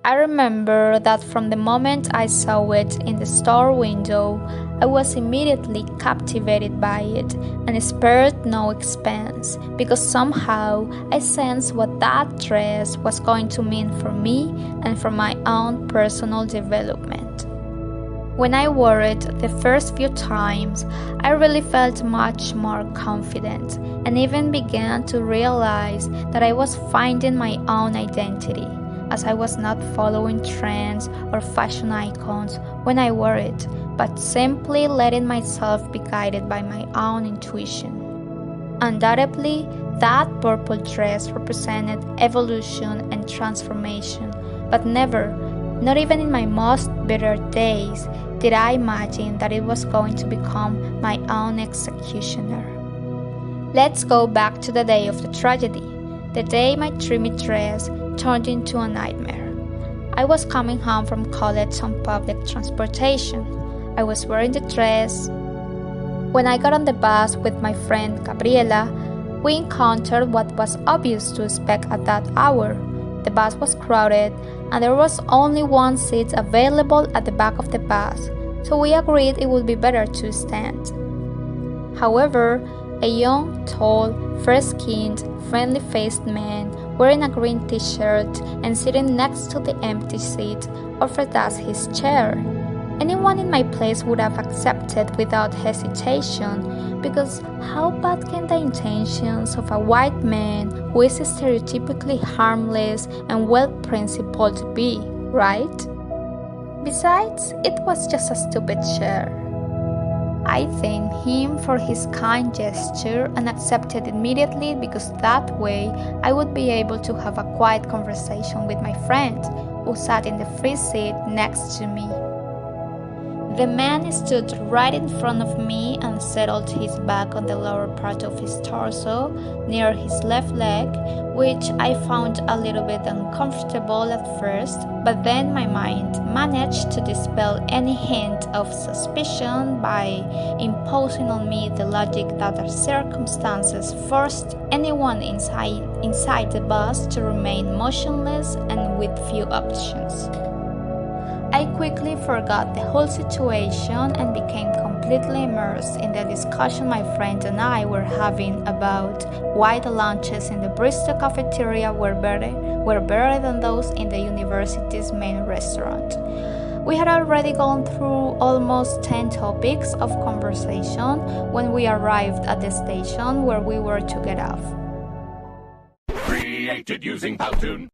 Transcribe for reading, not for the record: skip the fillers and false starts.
I remember that from the moment I saw it in the store window, I was immediately captivated by it and spared no expense because somehow I sensed what that dress was going to mean for me and for my own personal development. When I wore it the first few times, I really felt much more confident and even began to realize that I was finding my own identity, as I was not following trends or fashion icons when I wore it, but simply letting myself be guided by my own intuition. Undoubtedly, that purple dress represented evolution and transformation, but never, not even in my most bitter days, did I imagine that it was going to become my own executioner. Let's go back to the day of the tragedy, the day my dreamy dress turned into a nightmare. I was coming home from college on public transportation. I was wearing the dress. When I got on the bus with my friend Gabriela, we encountered what was obvious to expect at that hour. The bus was crowded and there was only one seat available at the back of the bus, so we agreed it would be better to stand. However, a young, tall, fair-skinned, friendly-faced man wearing a green t-shirt and sitting next to the empty seat offered us his chair. Anyone in my place would have accepted without hesitation, because how bad can the intentions of a white man who is stereotypically harmless and well-principled be, right? Besides, it was just a stupid chair. I thanked him for his kind gesture and accepted immediately because that way I would be able to have a quiet conversation with my friend who sat in the free seat next to me. The man stood right in front of me and settled his back on the lower part of his torso near his left leg, which I found a little bit uncomfortable at first, but then my mind managed to dispel any hint of suspicion by imposing on me the logic that the circumstances forced anyone inside the bus to remain motionless and with few options. I quickly forgot the whole situation and became completely immersed in the discussion my friend and I were having about why the lunches in the Bristol cafeteria were better than those in the university's main restaurant. We had already gone through almost 10 topics of conversation when we arrived at the station where we were to get off. Created using Powtoon.